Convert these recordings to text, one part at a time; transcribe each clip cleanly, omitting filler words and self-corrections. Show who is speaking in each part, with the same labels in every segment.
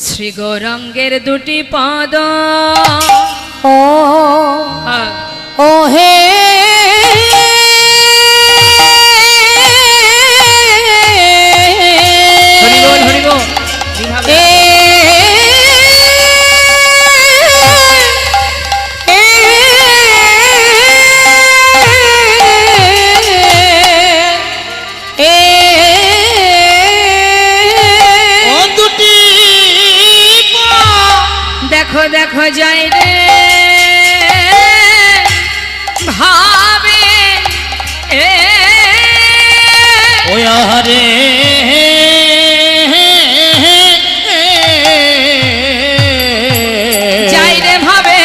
Speaker 1: শ্রী গৌরাঙ্গের দুটি পাদ
Speaker 2: ও ও হে
Speaker 1: হরি বল হরি বল দেখো দেখো যাই রে ভাবে
Speaker 3: ওয়ারে
Speaker 1: যাই রে ভাবে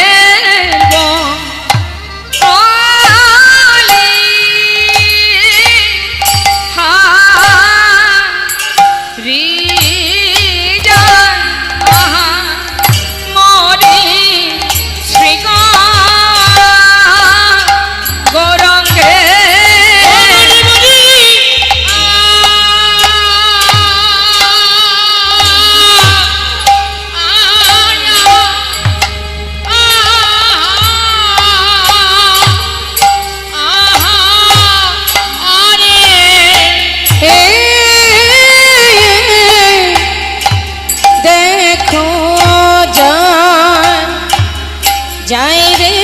Speaker 2: যাই রে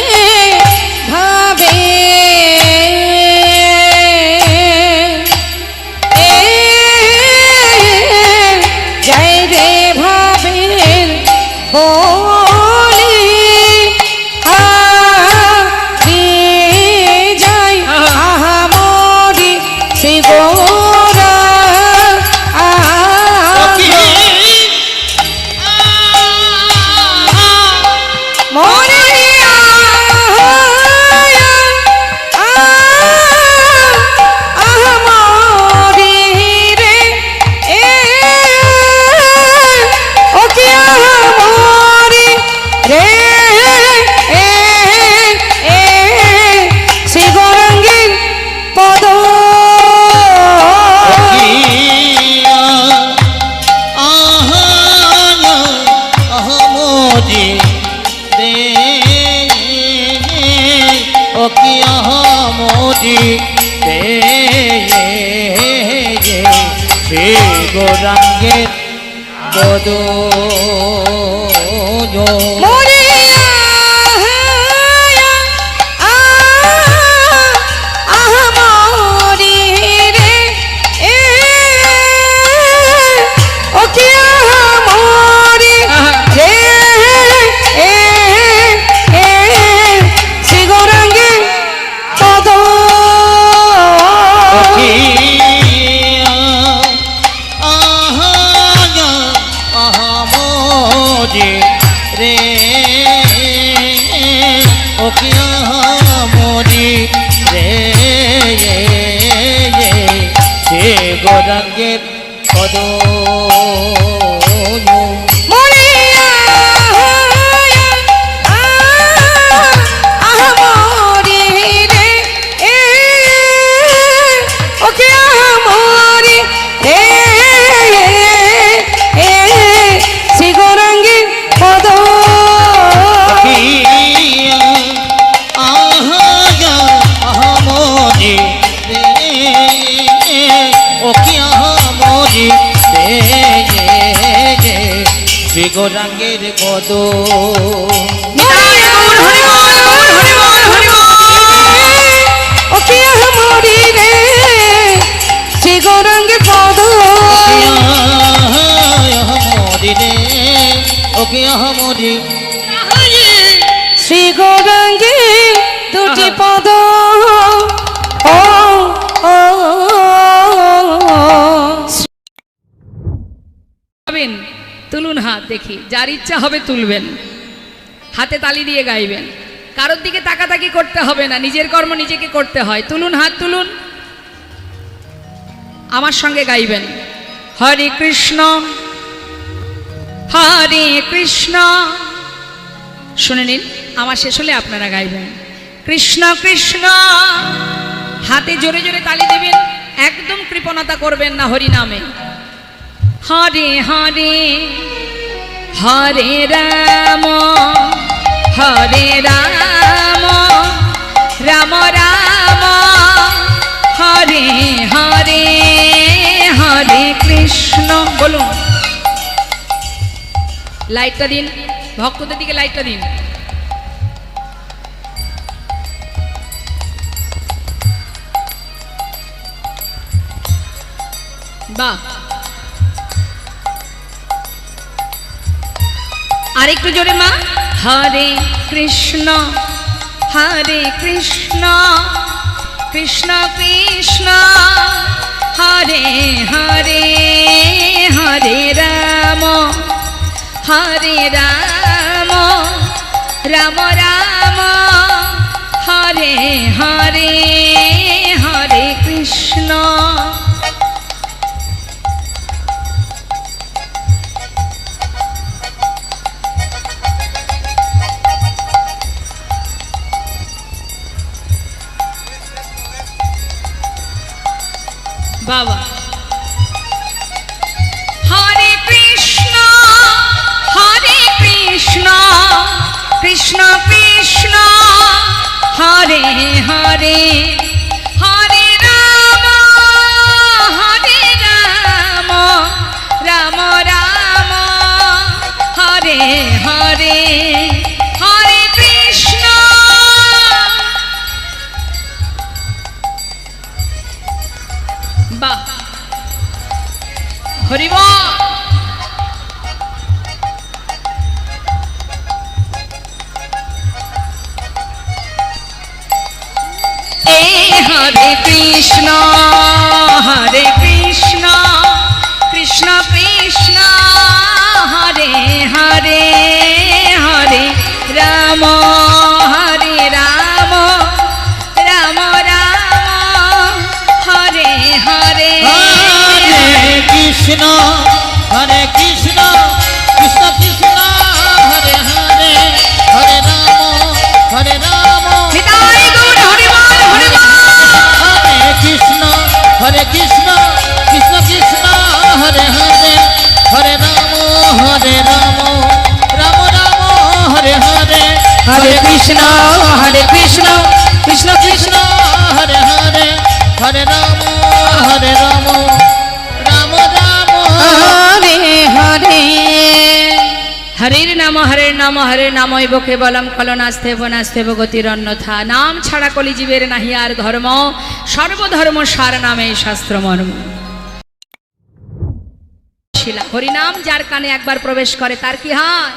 Speaker 2: ভাবে যাই রে ভাবে বলি যাই আহামরি শ্রী গৌরা মনে
Speaker 3: গৌরাঙ্গের পদ গৌরাঙ্গের পদ
Speaker 2: শ্রী গৌরাঙ্গের পদ
Speaker 3: শ্রী গৌরাঙ্গের পদ
Speaker 2: শ্রী গৌরাঙ্গের পদ শ্রী গৌরাঙ্গের দুটি পদ
Speaker 1: তুলুন হাত দেখি, যার ইচ্ছা হবে তুলবেন, হাতে তালি দিয়ে গাইবেন, কারোর দিকে তাকাতাকি করতে হবে না, নিজের কর্ম নিজেকে করতে হয়। তুলুন হাত তুলুন, আমার সঙ্গে গাইবেন হরে কৃষ্ণ হরে কৃষ্ণ। শুনে নিন, আমার শেষ হলে আপনারা গাইবেন কৃষ্ণ কৃষ্ণ। হাতে জোরে জোরে তালি দেবেন, একদম কৃপণতা করবেন না হরি নামে। হরে হরে হরে রাম রাম রাম হরে হরে হরে কৃষ্ণ। বলুন, লাইটটা দিন, ভক্তদের দিকে লাইটটা দিন। বাহ, আরেকটু জোরে মা। হরে কৃষ্ণ কৃষ্ণ কৃষ্ণ হরে হরে হরে রাম রাম রাম হরে হরে হরে কৃষ্ণ। বাবা, হরে কৃষ্ণ কৃষ্ণ কৃষ্ণ হরে হরে হরে রাম রাম রাম হরে হরে হরে কৃষ্ণ। বাহ, হরি বল। হরে কৃষ্ণ কৃষ্ণ কৃষ্ণ হরে হরে হরে রাম রাম রাম হরে হরে
Speaker 3: হরে কৃষ্ণ কৃষ্ণ কৃষ্ণ হরে হরে হরে রাম
Speaker 1: হৃদয় গৌর হরি বল, হরি বল।
Speaker 3: হরে কৃষ্ণ কৃষ্ণ কৃষ্ণ হরে হরে হরে রাম রাম রাম হরে হরে
Speaker 2: হরে কৃষ্ণ কৃষ্ণ
Speaker 3: কৃষ্ণ হরে হরে হরে রাম রাম রাম
Speaker 2: হরে হরে।
Speaker 1: হরের নাম হরের নাম ঐব কেবলম কলনাস্তেব নাস্তেব গতির অন্যথা। নাম ছাড়া কলিজীবের নাহি আর ধর্ম, সর্বধর্ম সার নামে শাস্ত্র মর্ম। হরিনাম যার কানে একবার প্রবেশ করে তার কি হয়?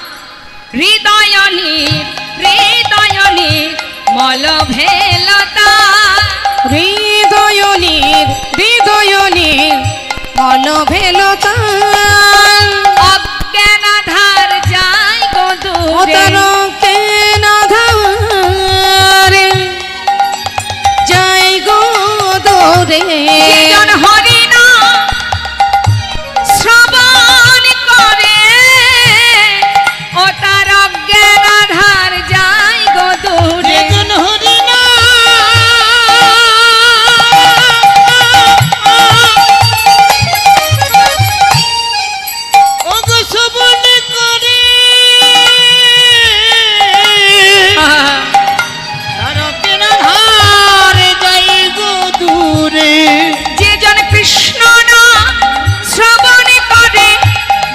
Speaker 1: হৃদয়নীর মল ভেলতা,
Speaker 2: হৃদয়নীর মন ভেলতা,
Speaker 1: অজ্ঞানাধার যায় গো দূরে।
Speaker 2: কেন ধারে যাই গো দূরে।
Speaker 1: যেজন হরিনাম শ্রবণ করে ও তার অজ্ঞানাধার যায় গো দূরে। যেজন কৃষ্ণ নাম শ্রবণ করে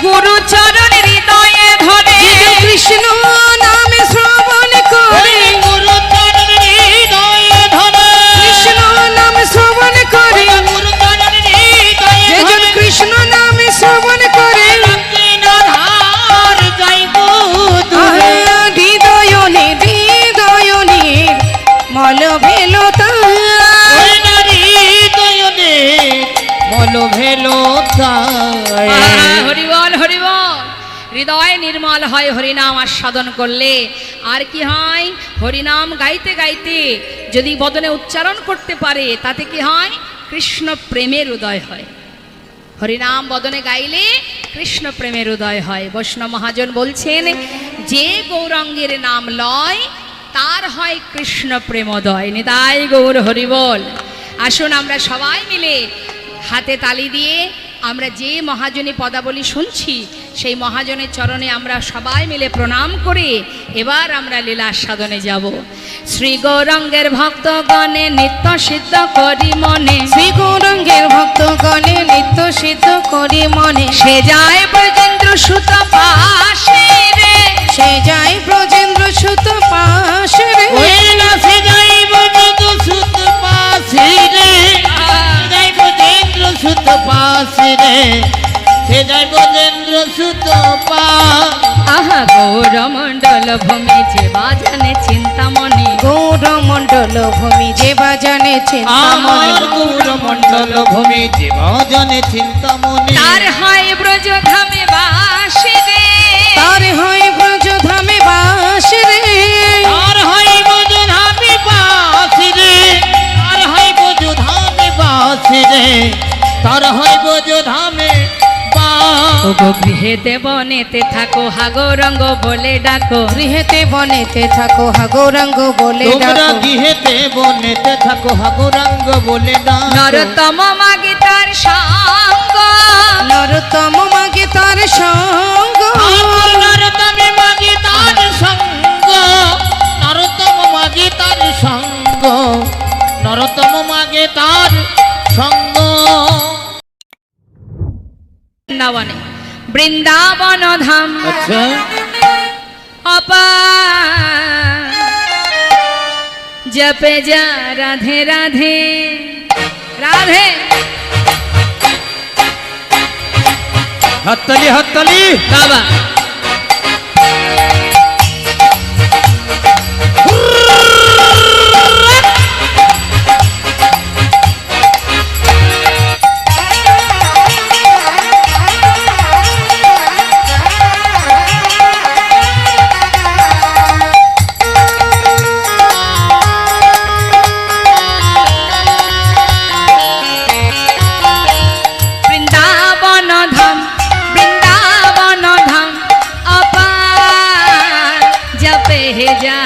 Speaker 1: গুরু চরণ হৃদয়ে ধরে।
Speaker 2: কৃষ্ণ নামে শ্রবণ করে কৃষ্ণ নাম শ্রবণ করে যেজন কৃষ্ণ নামে শ্রবণ করে হৃদয়নীর মল ভেলতা,
Speaker 1: হরি বল হরি বল। হৃদয় নির্মল হয় হরিনাম আস্বাদন করলে। আর কি হয়? হরিনাম গাইতে গাইতে যদি বদনে উচ্চারণ করতে পারে তাতে কি হয়? কৃষ্ণ প্রেমের উদয় হয়। হরিনাম বদনে গাইলে কৃষ্ণ প্রেমের উদয় হয়। বৈষ্ণব মহাজন বলছেন, যে গৌরাঙ্গের নাম লয় তার হয় কৃষ্ণ প্রেমোদয়। নিতাই গৌর হরি বল। আসুন আমরা সবাই মিলে হাতে তালি দিয়ে আমরা যে মহাজনী পদাবলী শুনছি সেই মহাজনের চরণে আমরা সবাই মিলে প্রণাম করে এবার আমরা লীলা সাধনে যাব। শ্রী গৌরাঙ্গের ভক্তগণে নিত্য সিদ্ধ করি মনে,
Speaker 2: শ্রী গৌরাঙ্গের ভক্তগণে নিত্য সিদ্ধ করি মনে,
Speaker 1: সে যায় ব্রজেন্দ্র সুত পাশে রে,
Speaker 2: সে যায় ব্রজেন্দ্র সুত পাশে রে,
Speaker 3: ওই না সে যাইব যদু সুত পাশে রে, যাইব দেন্দ্র সুত পাশে রে, সে যাইব দেন্দ্র সুত পা।
Speaker 1: আহা গৌরমণ্ডল ভূমি যে বাজানে চিন্তামণি,
Speaker 2: গৌরমণ্ডল ভূমি যে বাজানে চিন্তামণি,
Speaker 3: আমার গৌরমণ্ডল ভূমি যে ভজনে চিন্তামণি,
Speaker 1: তার হয় ব্রজ ধামে বাসে রে,
Speaker 2: তার হয় ব্রজ ধামে বাস রে,
Speaker 3: তার হয় বজ ধামে বাসি রে, তার হয় বজ ধামে বাসি রে, তার হয় বজ ধামে বা।
Speaker 1: ওগো গৃহেতে বনেতে থাকো হা গৌরাঙ্গ বলে ডাকো,
Speaker 2: গৃহেতে বনেতে থাকো হা গৌরাঙ্গ বলে
Speaker 3: তোমরা
Speaker 2: ডাকো,
Speaker 3: গৃহেতে বনেতে থাকো হাগুরাঙ্গ বলে ডাকো।
Speaker 1: নরতম মাগে তার সঙ্গ,
Speaker 2: নরতম মাগে তার সঙ্গ,
Speaker 3: আমার নরতমে মাগে তার সঙ্গ, নরতম মাগে তার সঙ্গ, নরতম মাগে তার সঙ্গ।
Speaker 1: বৃন্দাবনে বৃন্দাবন ধাম
Speaker 3: আচ্ছা
Speaker 1: অপার, জপে যা রাধে রাধে রাধে।
Speaker 3: হাততালি হাততালি।
Speaker 1: বাবা বৃন্দাবন ধাম বৃন্দাবন ধাম অপার, জপে যা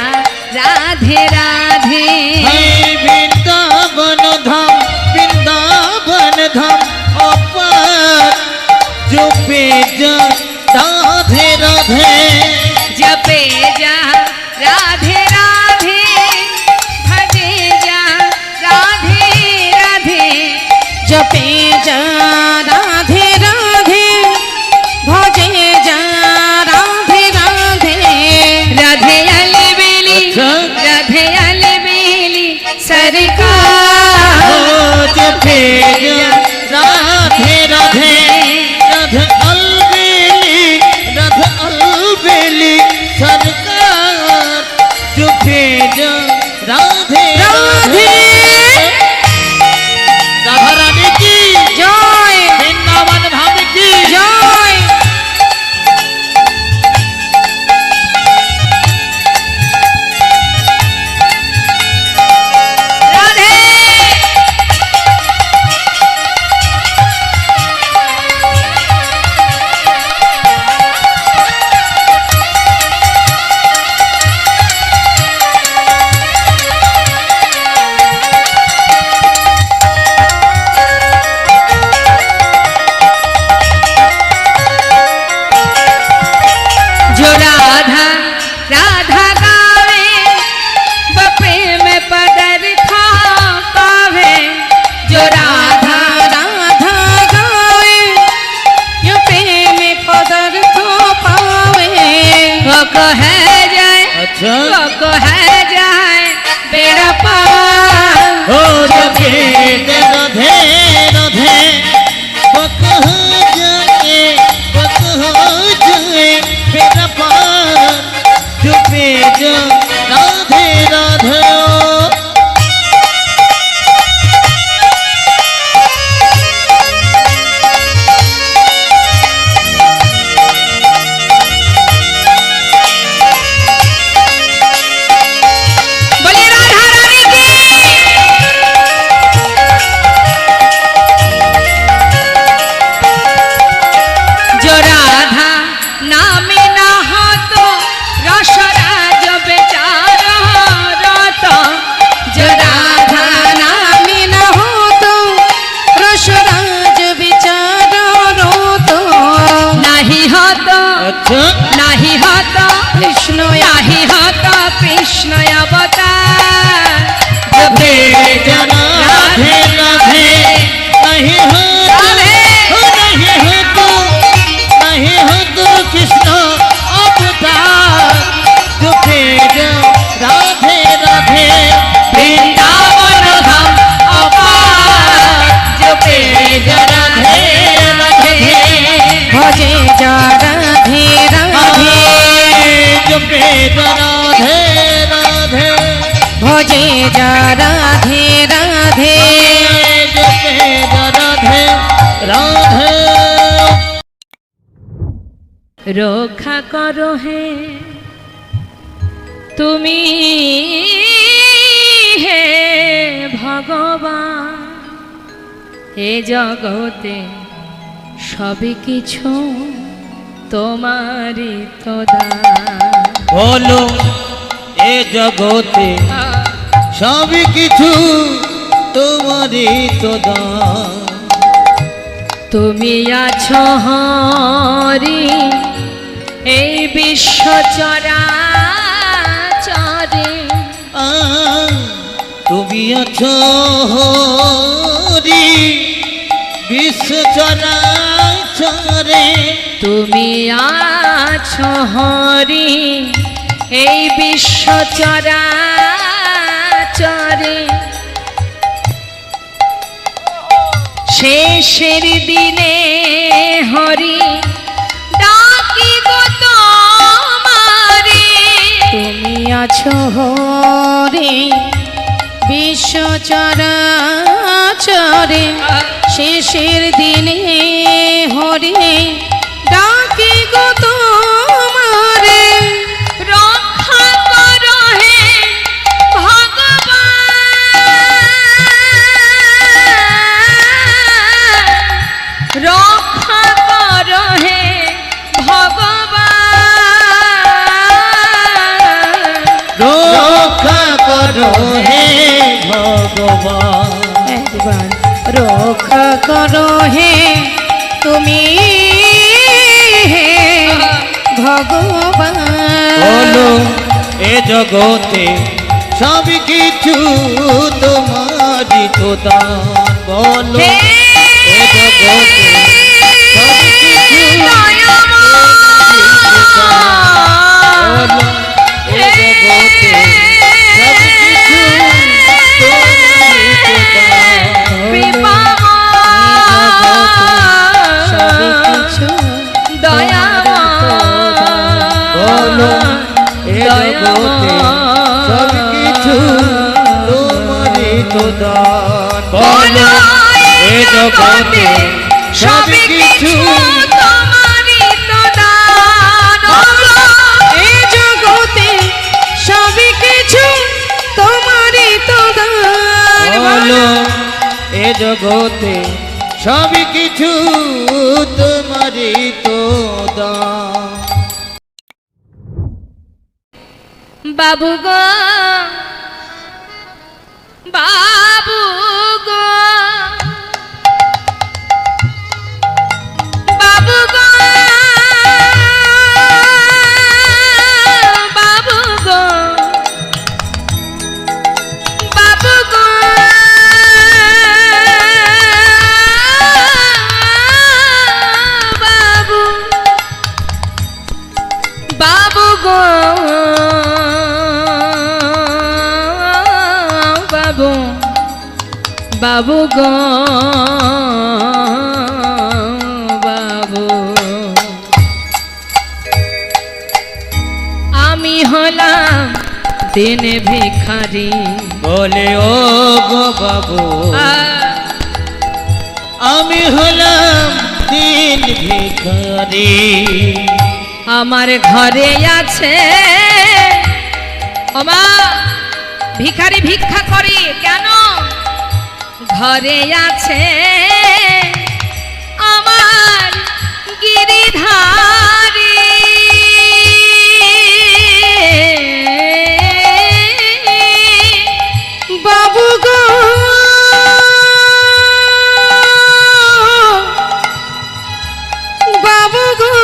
Speaker 3: চুপ।
Speaker 1: নাহি হত
Speaker 2: কৃষ্ণ
Speaker 1: নাহি হত কৃষ্ণ অবতার
Speaker 3: জপে যারা রাধে রাধে নাহি হতো নাহি হতো কৃষ্ণ অবতার জপে রাধে রাধে
Speaker 1: বৃন্দাবন ধাম অপার জপে যারা রাধে রাধে
Speaker 2: ভজে যা রাধে রাধে
Speaker 3: জপে রাধে রাধে
Speaker 2: ভজে যা রাধে রাধে
Speaker 3: জপে রাধে রাধে
Speaker 1: রক্ষা করো হে তুমি হে ভগবান এ জগতে সবই কিছু তোমারই তো দান
Speaker 3: বলো এ জগতে সবই কিছু তোমারই তো দান
Speaker 1: তুমি আছো হরি এই বিশ্ব চরাচরে
Speaker 3: তুমি আছো হরি বিশ্ব চরাচরে
Speaker 1: তুমি আছো হরি এই বিশ্ব চরাচরে শেষের দিনে হরি ডাকি গো তোমারে
Speaker 2: তুমি আছো হরে বিশ্ব চরাচরে শেষের দিনে হরে ডাকি গো তোমারে
Speaker 1: রক্ষা করো হে ভগবান রক্ষা করো হে ভগবান
Speaker 3: রক্ষা করো হে ভগবান
Speaker 2: একবার রক্ষা করো হে তুমি হে ভগবান
Speaker 3: বলো এ জগতে সব কিছু তোমারই তো দান বলো
Speaker 1: হে
Speaker 3: এ জগতে সব কিছু বলো এ জগতে সব কিছু তোমারই তো দান
Speaker 2: সবই কিছু
Speaker 3: বলো এ জগতে সব কিছু তোমারই তো দান বলো এ জগতে সব কিছু
Speaker 1: তোমারই তো দান
Speaker 2: এ জগতে সবই কিছু তোমারই তো দান
Speaker 3: বলো এ জগতে সব কিছু তোমারই তো দান
Speaker 1: বাবু গো বাবু গো বাবু গো বাবু গো বাবু গো বাবু বাবু গো বাবু বাবু গো বাবু আমি হলাম দিন ভিখারি
Speaker 3: বলে ও গো বাবু আমি হলাম দিন ভিখারি
Speaker 1: আমার ঘরে আছে ওমা ভিখারি ভিক্ষা করে কেন ঘরে আছে আমার গিরিধারী
Speaker 2: বাবু গো বাবু গো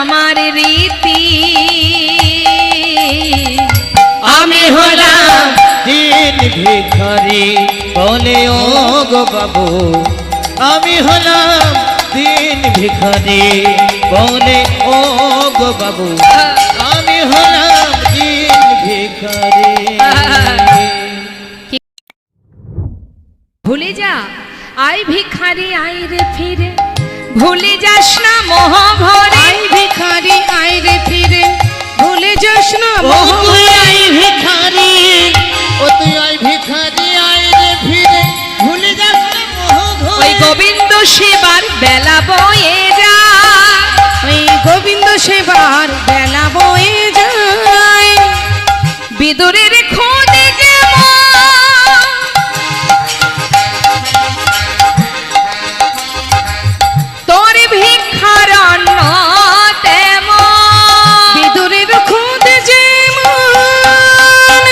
Speaker 1: আমার রীতি।
Speaker 3: আমি হলাম দিন ভিখারি বলে ও গো বাবু, আমি হলাম দিন ভিখারি বলে ও গো বাবু, আমি হলাম দিন ভিখারি।
Speaker 1: ভুলে যা আই ভিখারি আই রে ফিরে, ভুলে যাস না মোহ ভরে।
Speaker 2: আই ভিখারি আয় রে ফিরে, ভুলে যাস না
Speaker 3: ও
Speaker 2: মোহ
Speaker 3: তুই
Speaker 2: ভরে।
Speaker 3: আই ভিখারি, ও তুই আই ভিখারি আই রে ফিরে, ভুলে যাস না মোহ
Speaker 1: ওই
Speaker 3: ধরে।
Speaker 1: গোবিন্দ সেবার বেলা বয়ে যা,
Speaker 2: ওই গোবিন্দ সেবার বেলা বয়ে যায়।
Speaker 1: বিদুরের খোঁজে যে তোর ভিক্ষার অন্ন তেমন।
Speaker 2: বিদুরের খুদ যেমন,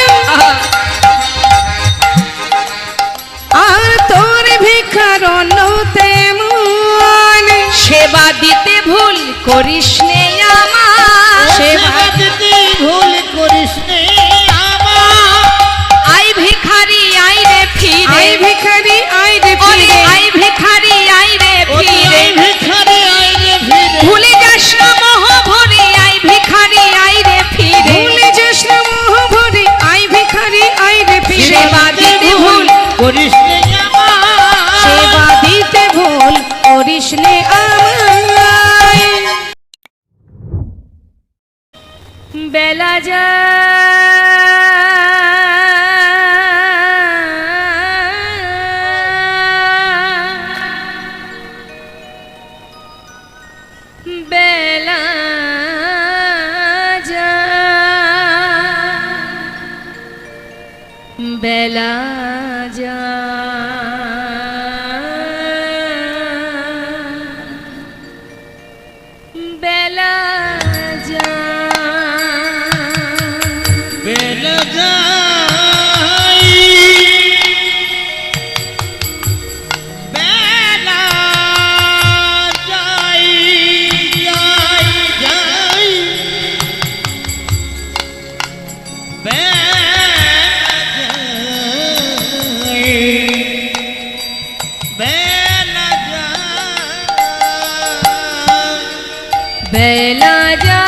Speaker 2: আর তোর ভিক্ষার অন্য তেমন।
Speaker 1: সেবা দিতে ভুল করিস নে আমার,
Speaker 3: সেবা দিতে ভুল করিস নে আমার।
Speaker 1: আই ভিখারি আই রে ফিরে,
Speaker 2: আই ভিখারি আয় রে
Speaker 1: ওরে
Speaker 2: ফিরে,
Speaker 1: আই ভিখারি আই রে
Speaker 3: ও তুই
Speaker 1: ফিরে,
Speaker 3: আই ভিখারি আই রে ফিরে,
Speaker 1: ভুলে যাস না মোহ ভরে। আই ভিখারি আই রে ফিরে,
Speaker 2: ভুলে যাস না মোহ ভরে। আয় ভিখারি আয় রে ফিরে,
Speaker 1: সেবা দিতে ভুল
Speaker 3: করিস নে আমার।
Speaker 2: সেবা দিতে ভুল করিস নে আমায়।
Speaker 1: বেলা যা বেলা যা, বেলা যা, বেলা যা।
Speaker 3: বেলা যাই, বেলা যাই, যাই, যাই, বেলা যাই, বেলা যাই।
Speaker 1: বেলা যা,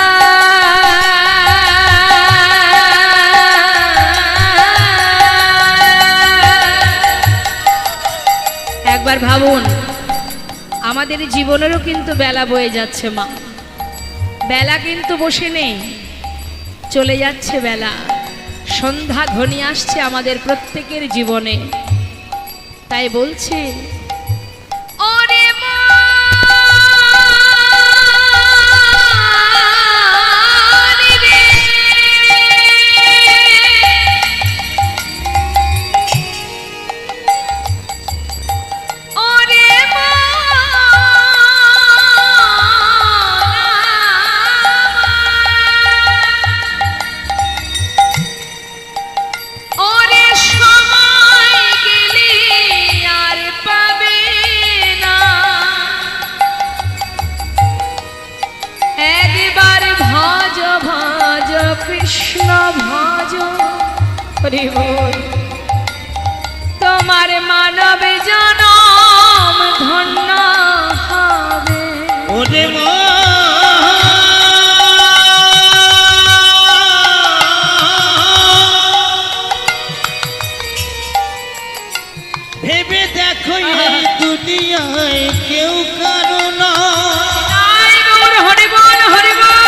Speaker 1: একবার ভাবুন আমাদের জীবনেরও কিন্তু বেলা বয়ে যাচ্ছে মা, বেলা কিন্তু বসে নেই, চলে যাচ্ছে বেলা। সন্ধ্যা ঘনিয়ে আসছে আমাদের প্রত্যেকের জীবনে। তাই বলছে ওরে মন রে, ওরে ওরে সময় গেলে আর পাবে না, একবার ভজ ভজ কৃষ্ণ ভজ। হরি বল, তোমার মানব জনম ধন্য হবে।
Speaker 3: ওরে ভেবে দেখো এই দুনিয়ায় কেউ কারো নয়,
Speaker 1: তাই গৌর হরি বল, হরি বল।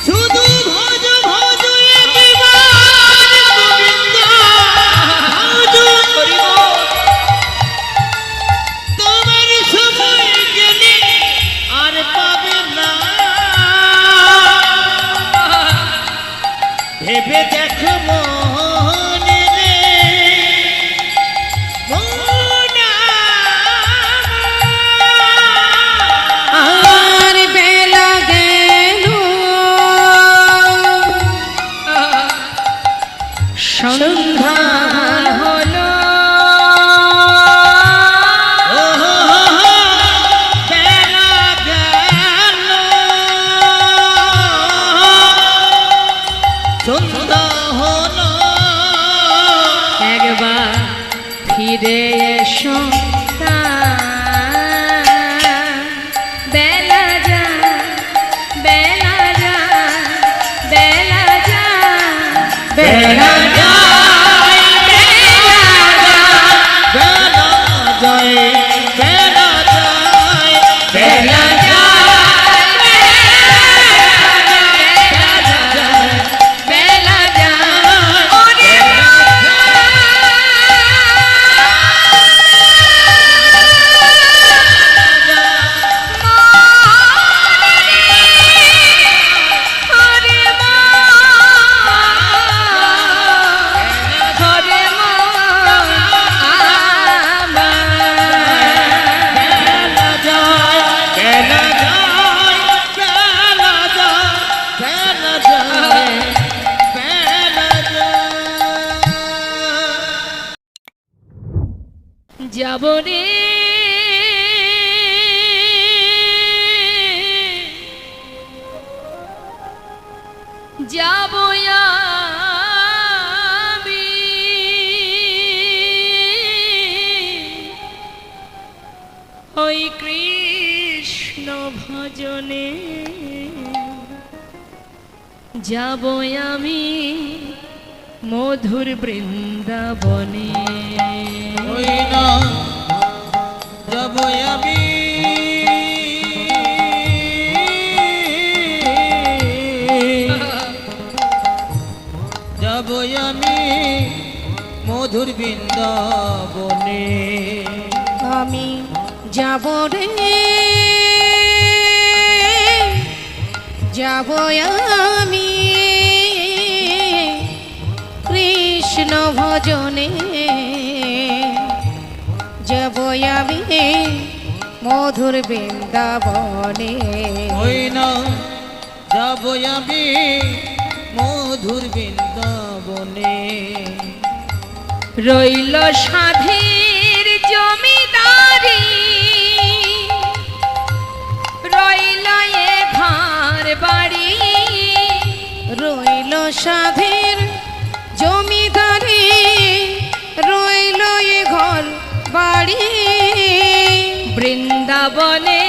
Speaker 3: শুধু ভজ ভজ একবার গোবিন্দ ভজ। তোমার সময় গেলে আর পাবে না, ভেবে দেখো মনে রে মনা।
Speaker 2: আর বেলা গেল
Speaker 1: সন্ধ্যা হলো,
Speaker 3: বেলা গেল
Speaker 1: ফিরে এসো বেলা যা বেলা যা বেলা যা বেলা যা যাব রে যাব আমি ওই কৃষ্ণ ভজনে যাব আমি মধুর বৃন্দাবনে
Speaker 3: ওই না যাব আমি যাব আমি মধুর বৃন্দাবনে
Speaker 2: আমি যাব রে যাব আমি কৃষ্ণ ভজনে যাব আমি মধুর বৃন্দাবনে
Speaker 3: ওই না যাব আমি মধুর বৃন্দাবনে
Speaker 1: রইল সাধের জমিদারি রইল এ ঘর বাড়ি
Speaker 2: রইল সাধের জমিদারি রইল এ ঘর বাড়ি
Speaker 1: বৃন্দাবনে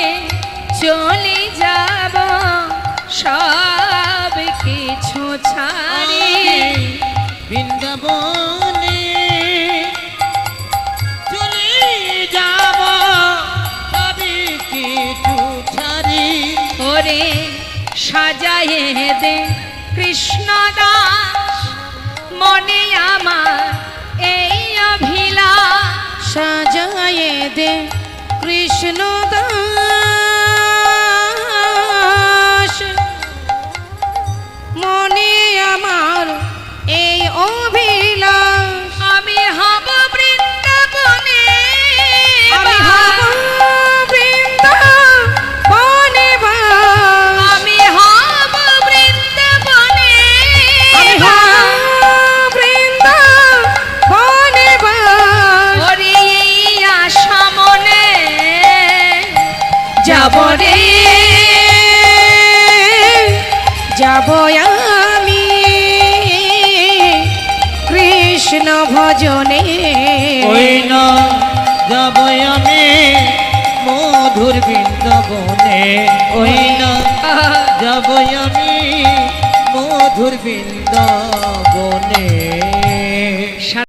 Speaker 1: চলে যাব সব কিছু ছাড়ি
Speaker 3: বৃন্দাবনে চলে যাব সবই কিছু ছাড়ি
Speaker 1: ওরে সাজায়ে দে কৃষ্ণ দাস মনে আমার এই অভিলাষ
Speaker 2: সাজায়ে দে কৃষ্ণ দাস মনে আমার এই অভিলাষ
Speaker 1: আমি হব বৃন্দাবনে
Speaker 2: আমি হব বৃন্দাবনে বাস
Speaker 1: আমি হব বৃন্দাবনে
Speaker 2: আমি হব বৃন্দাবনে বাস
Speaker 1: ওরে এই আশা মনে যাব রে
Speaker 2: যাব আমি কৃষ্ণ ভজনে
Speaker 3: ওই না যাব আমি মধুর বৃন্দাবনে ওই না যাব আমি মধুর বৃন্দাবনে